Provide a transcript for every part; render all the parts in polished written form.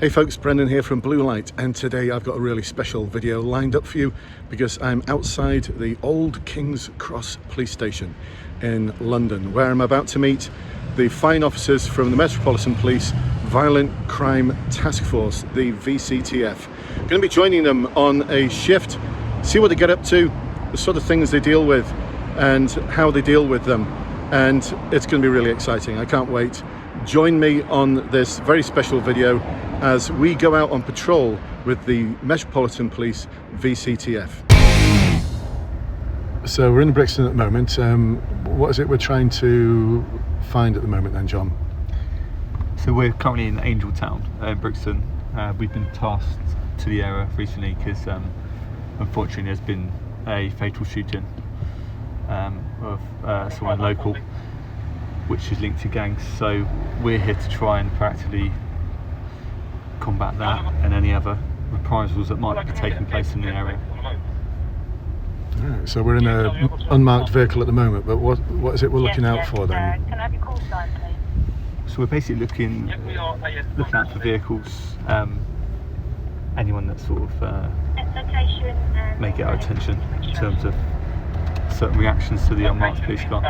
Hey folks, Brendan here from Bluelight, and today I've got a really special video lined up for you because I'm outside the Old King's Cross police station in London, where I'm about to meet the fine officers from the Metropolitan Police Violent Crime Task Force, the VCTF. I'm going to be joining them on a shift, see what they get up to, the sort of things they deal with and how they deal with them, and it's going to be really exciting. I can't wait. Join me on this very special video as we go out on patrol with the Metropolitan Police VCTF. So we're in Brixton at the moment. What is it we're trying to find at the moment then, John? So we're currently in Angeltown, Brixton. We've been tasked to the area recently because unfortunately there's been a fatal shooting of someone local, which is linked to gangs. So we're here to try and practically combat that and any other reprisals that might be taking place in the area. Right, so we're in an unmarked vehicle at the moment, but what is it we're looking out for then? Can I have your call sign, please? So we're basically looking out for vehicles, anyone that sort of may get our attention in terms of certain reactions to the unmarked police car.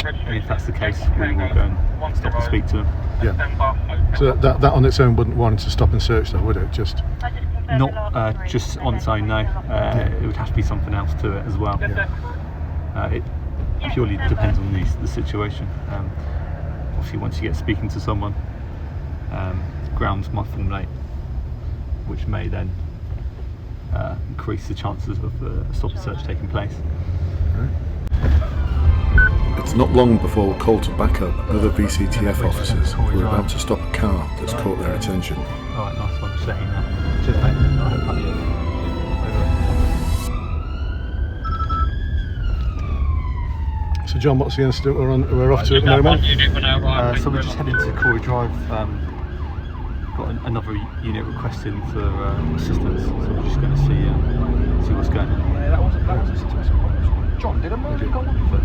And if that's the case, we will go and stop and speak to them. Yeah. So that on its own wouldn't warrant a stop and search, though, would it? Not just on its own, no. It would have to be something else to it as well. Yeah. It purely depends on the situation. Obviously, once you get speaking to someone, grounds might formulate, which may then increase the chances of a stop and search taking place. Right. It's not long before we're called to back up other VCTF officers who are about to stop a car that's caught their attention. Alright, nice one, just letting you know. Cheers, mate. So John, what's the incident we're off to at the moment? So we're just heading to Corey Drive. Got another unit requesting for assistance, so we're just going to see what's going on. Yeah, that was a situation. John, did a murder go on foot?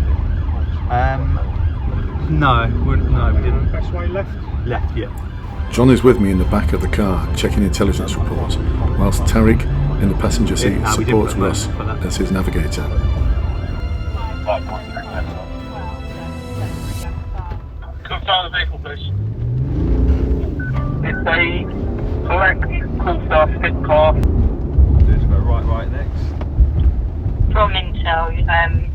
No, we didn't. That's why he left? Left, yeah. John is with me in the back of the car checking intelligence reports, whilst Tariq in the passenger seat supports Russ as his navigator. Come start the vehicle, please. It's a black Coolstar split car. Just go right next. From Intel,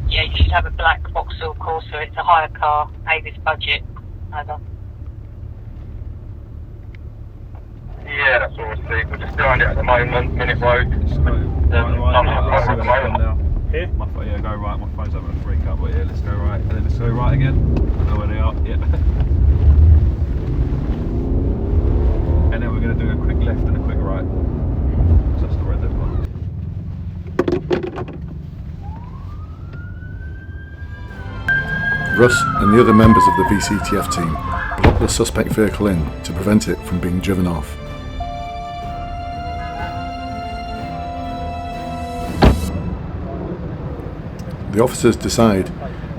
yeah, you should have a black Vauxhall Corsa. It's a hire car, Avis budget. Over. Yeah, that's all I see. We're just doing it at the moment, Minute Road. Just go right, at the moment. Here? Yeah, go right. My phone's having a freak out, but yeah, let's go right. And then let's go right again. I know where they are, yeah. And then we're going to do a quick left and a quick right. So that's the road they've got. Russ and the other members of the VCTF team block the suspect vehicle in to prevent it from being driven off. The officers decide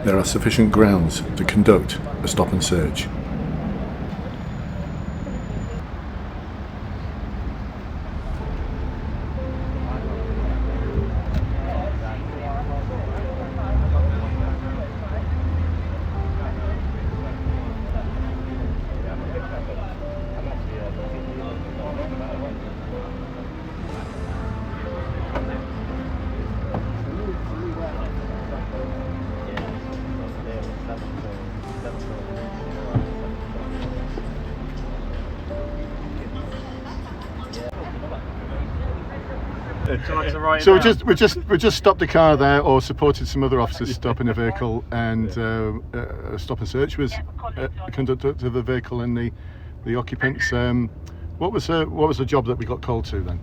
there are sufficient grounds to conduct a stop and search. So we just stopped the car there, or supported some other officers stopping a vehicle, and a stop and search was conducted to the vehicle and the occupants. What was the job that we got called to then?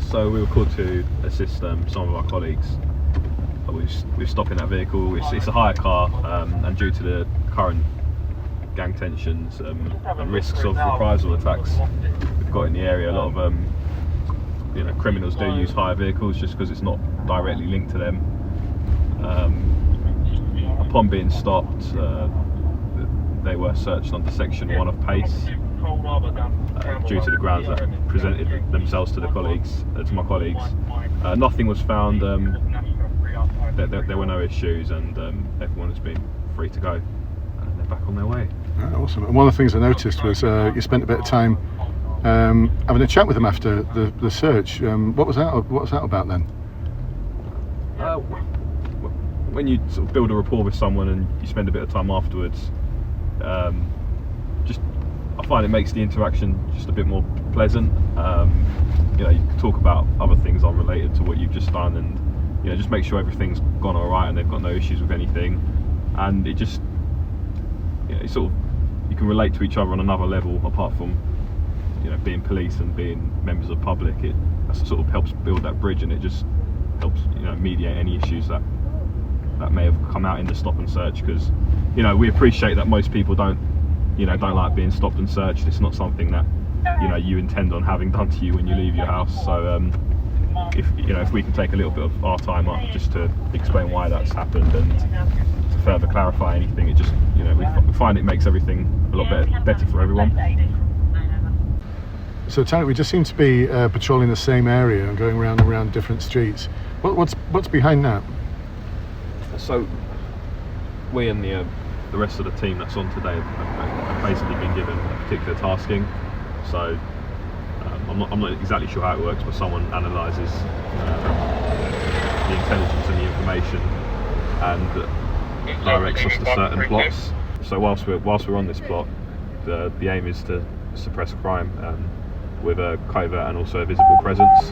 So we were called to assist some of our colleagues with stopping that vehicle. It's a hire car, and due to the current gang tensions and risks of reprisal attacks we've got in the area, a lot of criminals do use hire vehicles just because it's not directly linked to them. Upon being stopped, they were searched under section 1 of PACE, due to the grounds that presented themselves to the colleagues, to my colleagues. Nothing was found. There were no issues, and everyone has been free to go, and they're back on their way. Awesome. And one of the things I noticed was you spent a bit of time having a chat with them after the search. What was that about then? When you sort of build a rapport with someone and you spend a bit of time afterwards, I find it makes the interaction just a bit more pleasant. You can talk about other things unrelated to what you've just done, and just make sure everything's gone all right and they've got no issues with anything. And it just, it's sort of, you can relate to each other on another level apart from, being police and being members of public. It sort of helps build that bridge, and it just helps, mediate any issues that may have come out in the stop and search, because, we appreciate that most people don't like being stopped and searched. It's not something that, you intend on having done to you when you leave your house. So, if we can take a little bit of our time up just to explain why that's happened and to further clarify anything, it just, we find it makes everything a lot better for everyone. So Tariq, we just seem to be patrolling the same area and going around different streets. What's behind that? So we and the rest of the team that's on today have basically been given a particular tasking. So I'm not exactly sure how it works, but someone analyses the intelligence and the information and directs us to certain plots. So whilst we're on this plot, the aim is to suppress crime with a covert and also a visible presence,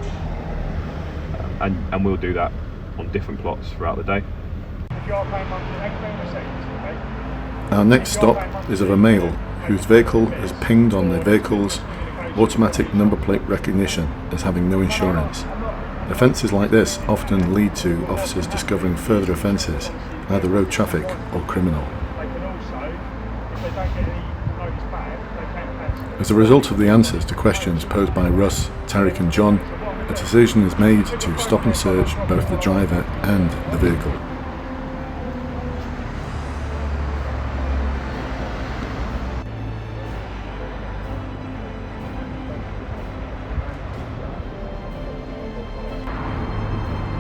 and we'll do that on different plots throughout the day. Our next stop is of a male whose vehicle has pinged on their vehicle's automatic number plate recognition as having no insurance. Offences like this often lead to officers discovering further offences, either road traffic or criminal. As a result of the answers to questions posed by Russ, Tariq and John, a decision is made to stop and search both the driver and the vehicle.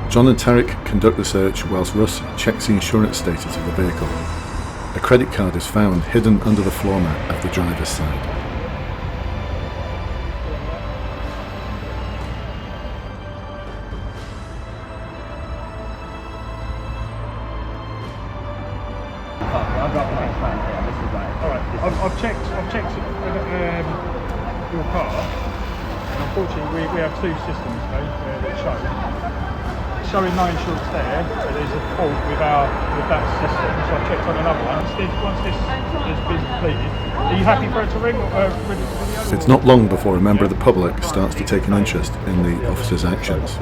John and Tariq conduct the search whilst Russ checks the insurance status of the vehicle. A credit card is found hidden under the floor mat of the driver's side. I've checked your car, and unfortunately we have two systems that show. It's showing no insurance there, but there's a fault with that system, so I've checked on another one. Once this has been completed, are you happy for it to ring? It's not long before a member of the public starts to take an interest in the officer's actions.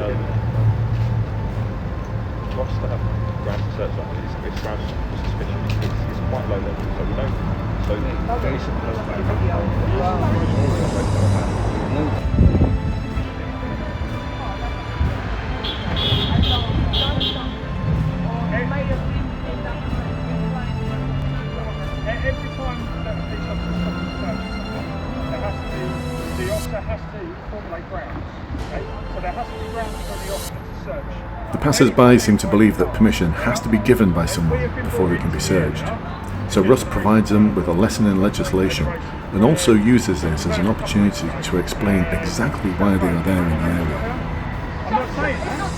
Ross to have ground search on it's ground suspicion. It's quite low level, so we don't. So very simple. Every time that a police officer stops and searches something, the officer has to formulate grounds. Okay? So there has to be grounds for the officer to search. The passers-by seem to believe that permission has to be given by someone before it can be searched. So Russ provides them with a lesson in legislation and also uses this as an opportunity to explain exactly why they are there in the area. I'm not saying that.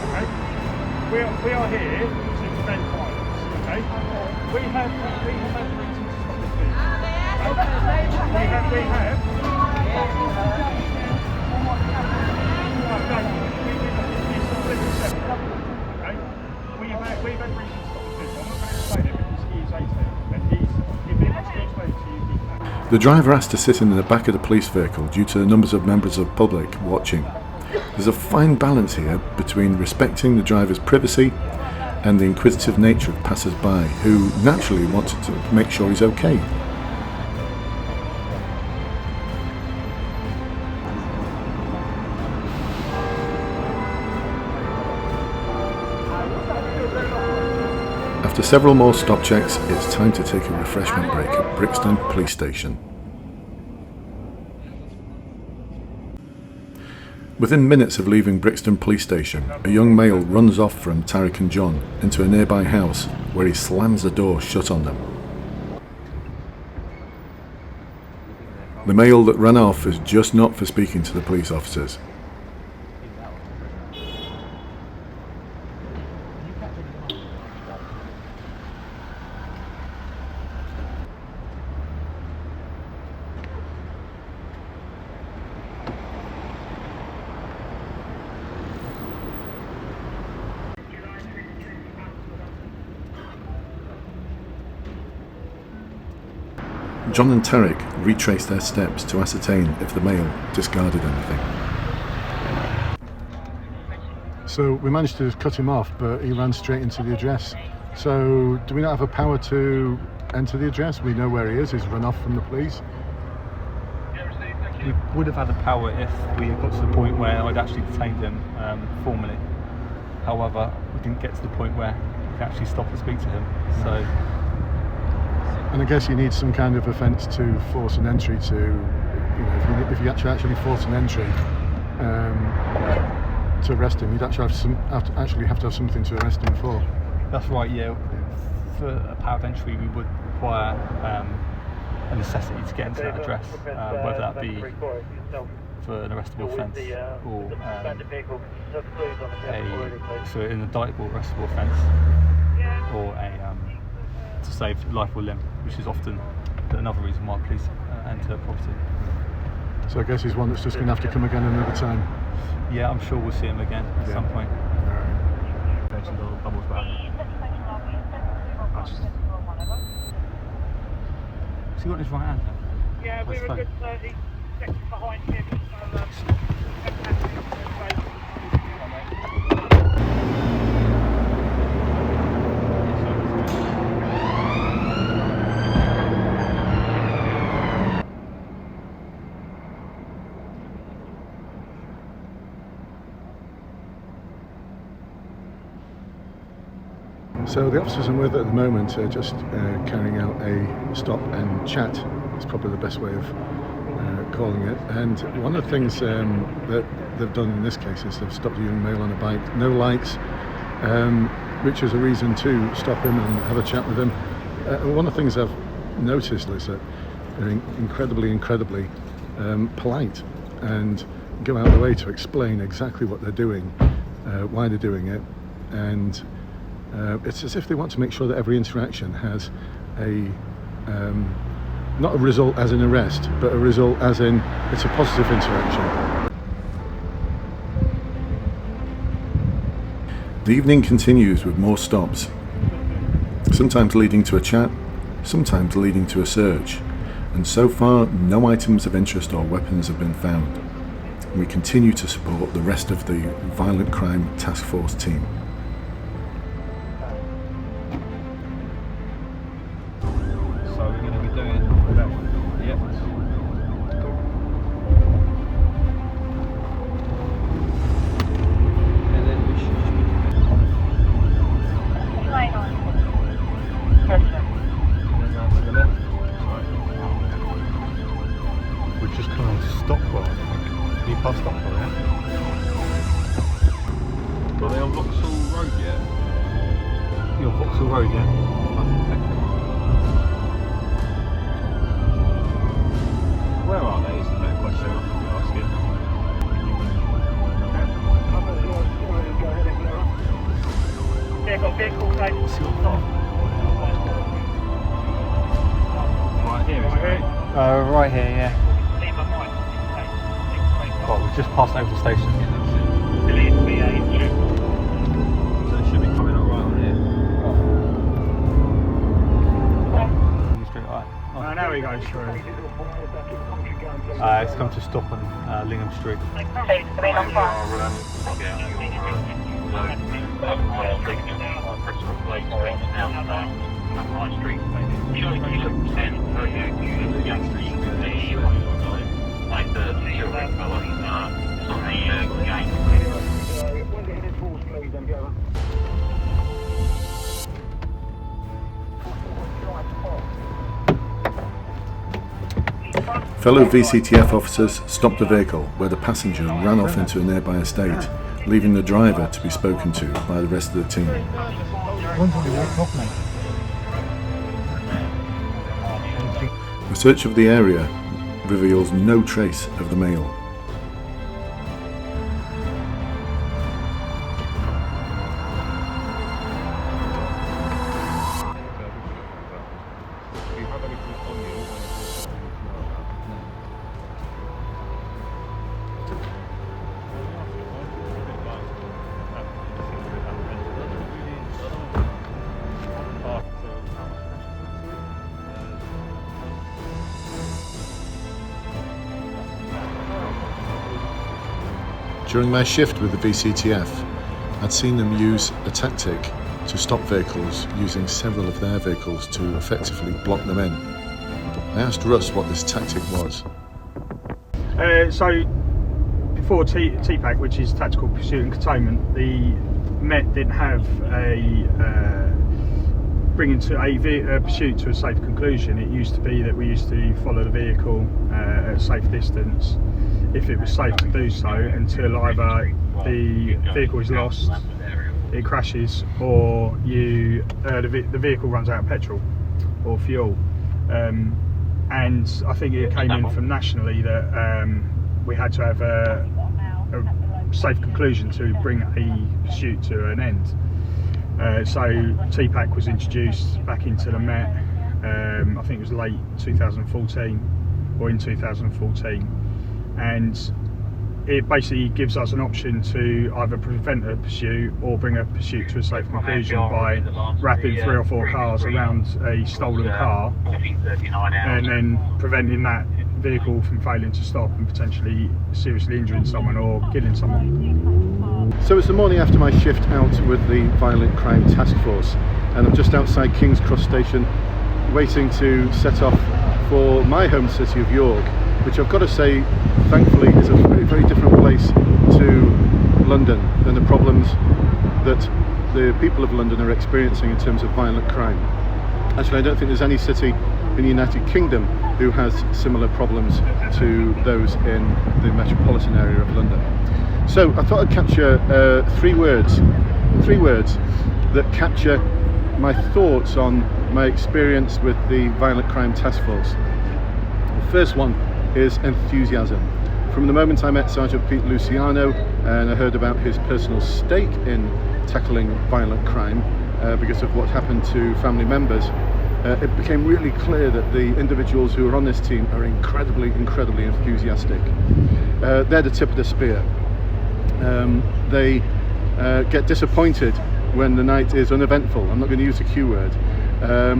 Okay? We are here to prevent violence. Okay? We have reasons to stop this vehicle. We have. We've had reasons to stop this vehicle. I'm not going to explain it because he is 18. And if he wants to explain it to you, he can. The driver has to sit in the back of the police vehicle due to the numbers of members of the public watching. There's a fine balance here between respecting the driver's privacy and the inquisitive nature of passers-by who naturally want to make sure he's okay. After several more stop checks, it's time to take a refreshment break at Brixton Police Station. Within minutes of leaving Brixton Police Station, a young male runs off from Tariq and John into a nearby house where he slams the door shut on them. The male that ran off is just not for speaking to the police officers. John and Tariq retrace their steps to ascertain if the male discarded anything. So we managed to cut him off, but he ran straight into the address. So do we not have a power to enter the address? We know where he is. He's run off from the police. We would have had the power if we had got to the point where I'd actually detained him formally. However, we didn't get to the point where we could actually stop and speak to him. So. And I guess you need some kind of offence to force an entry to, you know, if you actually force an entry to arrest him, you'd actually have to have something to arrest him for. That's right, yeah. For a power of entry, we would require a necessity to get into that address, whether that be for an arrestable offence or an indictable arrestable offence, or to save life or limb, which is often another reason why police enter property. So I guess he's one that's just going to have to come again another time. Yeah, I'm sure we'll see him again at some point. Has he got his right hand there? Yeah, we were a good 30 seconds behind him. So the officers I'm with at the moment are just carrying out a stop and chat. It's probably the best way of calling it. And one of the things that they've done in this case is they've stopped a young male on a bike, no lights, which is a reason to stop him and have a chat with him. One of the things I've noticed is that they're incredibly polite and go out of the way to explain exactly what they're doing, why they're doing it, and it's as if they want to make sure that every interaction has a not a result as an arrest, but a result as in it's a positive interaction. The evening continues with more stops, sometimes leading to a chat, sometimes leading to a search, and so far no items of interest or weapons have been found. We continue to support the rest of the Violent Crime Task Force team. Are they on Vauxhall Road yet? You're on Vauxhall Road, yeah? Where are they is the better question I should be asking. Yeah, got vehicle side. Right here, isn't it? Right here, yeah. Oh, we've just passed over the station. So it should be coming up right on here. Straight right. Oh, now we go through. It's come to stop on Lingham Street. Fellow VCTF officers stopped the vehicle where the passenger ran off into a nearby estate, leaving the driver to be spoken to by the rest of the team. A search of the area reveals no trace of the male. During my shift with the VCTF, I'd seen them use a tactic to stop vehicles using several of their vehicles to effectively block them in. I asked Russ what this tactic was. So before TPAC, which is Tactical Pursuit and Containment, the Met didn't have bringing to a pursuit to a safe conclusion. It used to be that we used to follow the vehicle at a safe distance, if it was safe to do so, until either the vehicle is lost, it crashes, or the vehicle runs out of petrol or fuel. And I think it came in from nationally that we had to have a safe conclusion to bring a pursuit to an end. So TPAC was introduced back into the Met, I think it was late 2014 or in 2014. And it basically gives us an option to either prevent a pursuit or bring a pursuit to a safe conclusion by wrapping 3 or 4 cars around a stolen car and then preventing that vehicle from failing to stop and potentially seriously injuring someone or killing someone. So it's the morning after my shift out with the Violent Crime Task Force, and I'm just outside King's Cross Station waiting to set off for my home city of York, which I've got to say, thankfully, is a very, very different place to London than the problems that the people of London are experiencing in terms of violent crime. Actually, I don't think there's any city in the United Kingdom who has similar problems to those in the metropolitan area of London. So I thought I'd capture 3 words that capture my thoughts on my experience with the Violent Crime Task Force. The first one is enthusiasm. From the moment I met Sergeant Pete Luciano and I heard about his personal stake in tackling violent crime because of what happened to family members, it became really clear that the individuals who are on this team are incredibly enthusiastic. They're the tip of the spear. They get disappointed when the night is uneventful. I'm not going to use the Q word.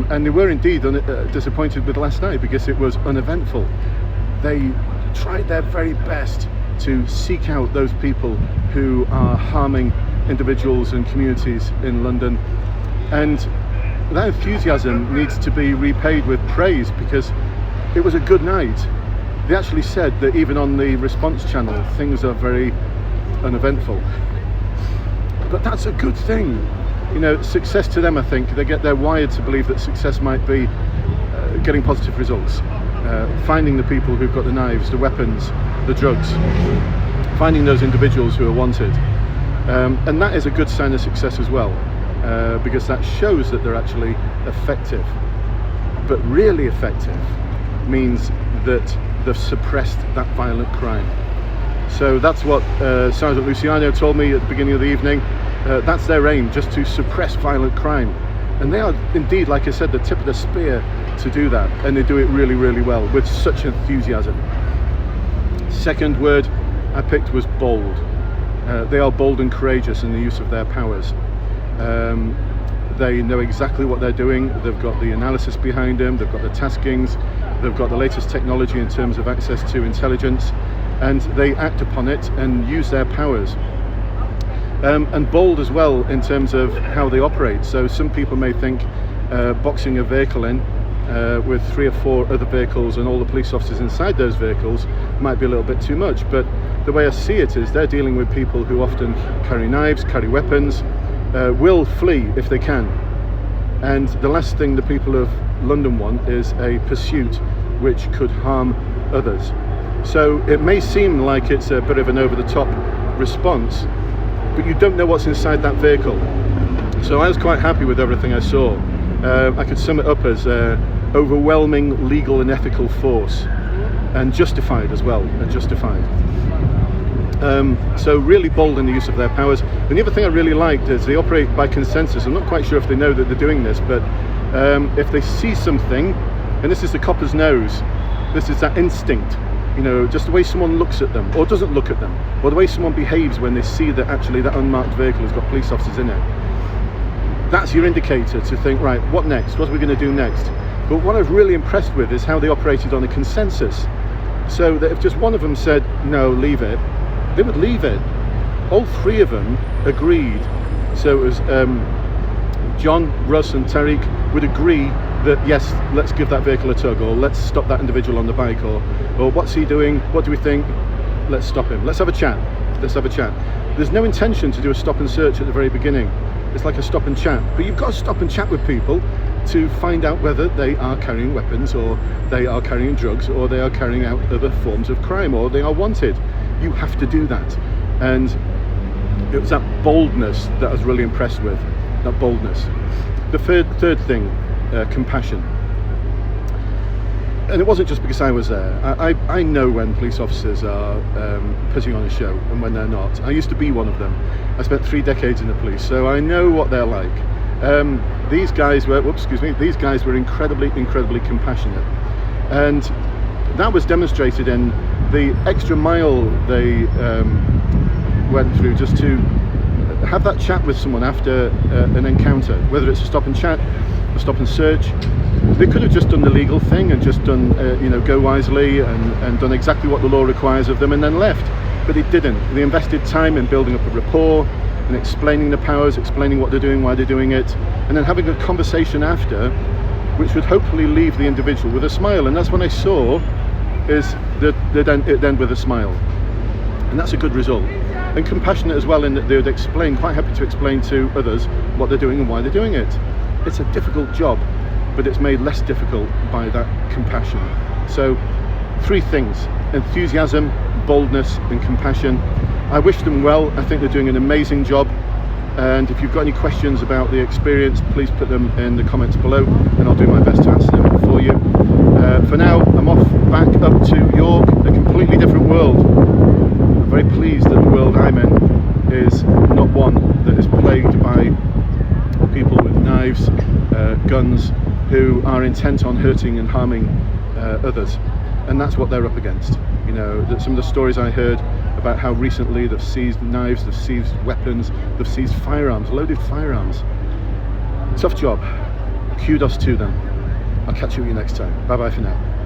And they were indeed disappointed with last night because it was uneventful. They tried their very best to seek out those people who are harming individuals and communities in London, and that enthusiasm needs to be repaid with praise because it was a good night. They actually said that even on the response channel things are very uneventful, but that's a good thing. You know, success to them, I think they're wired to believe that success might be getting positive results, finding the people who've got the knives, the weapons, the drugs, finding those individuals who are wanted, and that is a good sign of success as well, because that shows that they're actually effective. But really effective means that they've suppressed that violent crime. So that's what Sergeant Luciano told me at the beginning of the evening. That's their aim, just to suppress violent crime. And they are indeed, like I said, the tip of the spear to do that, and they do it really, really well with such enthusiasm. Second word I picked was bold. They are bold and courageous in the use of their powers. They know exactly what they're doing. They've got the analysis behind them, they've got the taskings, they've got the latest technology in terms of access to intelligence, and they act upon it and use their powers. And bold as well in terms of how they operate. So some people may think boxing a vehicle in with 3 or 4 other vehicles and all the police officers inside those vehicles might be a little bit too much, but the way I see it is they're dealing with people who often carry knives, carry weapons, will flee if they can, and the last thing the people of London want is a pursuit which could harm others. So it may seem like it's a bit of an over-the-top response, but you don't know what's inside that vehicle. So I was quite happy with everything I saw. I could sum it up as overwhelming legal and ethical force, and justified as well, and justified. So really bold in the use of their powers. And the other thing I really liked is they operate by consensus. I'm not quite sure if they know that they're doing this, but if they see something, and this is the copper's nose, this is that instinct, you know, just the way someone looks at them or doesn't look at them, or the way someone behaves when they see that actually that unmarked vehicle has got police officers in it. That's your indicator to think, right, what next? What are we going to do next? But what I was really impressed with is how they operated on a consensus. So that if just one of them said, no, leave it, they would leave it. All three of them agreed. So it was John, Russ and Tariq would agree that yes, let's give that vehicle a tug, or let's stop that individual on the bike, or what's he doing, what do we think, let's stop him, let's have a chat, let's have a chat. There's no intention to do a stop and search at the very beginning. It's like a stop and chat, but you've got to stop and chat with people to find out whether they are carrying weapons, or they are carrying drugs, or they are carrying out other forms of crime, or they are wanted. You have to do that. And it was that boldness that I was really impressed with, that boldness. The third thing, compassion. And it wasn't just because I was there. I know when police officers are putting on a show and when they're not. I used to be one of them. I spent 3 decades in the police, so I know what they're like. These guys were, these guys were incredibly compassionate. And that was demonstrated in the extra mile they went through just to have that chat with someone after an encounter, whether it's a stop and chat, a stop and search. They could have just done the legal thing and just done, go wisely and done exactly what the law requires of them and then left. But they didn't. They invested time in building up a rapport and explaining the powers, explaining what they're doing, why they're doing it, and then having a conversation after, which would hopefully leave the individual with a smile. And that's what I saw, is that it ended with a smile. And that's a good result. And compassionate as well, in that they would explain, quite happy to explain to others what they're doing and why they're doing it. It's a difficult job, but it's made less difficult by that compassion. So 3 things: enthusiasm, boldness and compassion. I wish them well. I think they're doing an amazing job, and if you've got any questions about the experience, please put them in the comments below and I'll do my best to answer them for you. For now, I'm off back up to York, a completely different world. I'm very pleased that the world I'm in is not one that is plagued by people with knives, guns, who are intent on hurting and harming others. And that's what they're up against. You know, that some of the stories I heard about how recently they've seized knives, they've seized weapons, they've seized firearms, loaded firearms. Tough job. Kudos to them. I'll catch you next time. Bye bye for now.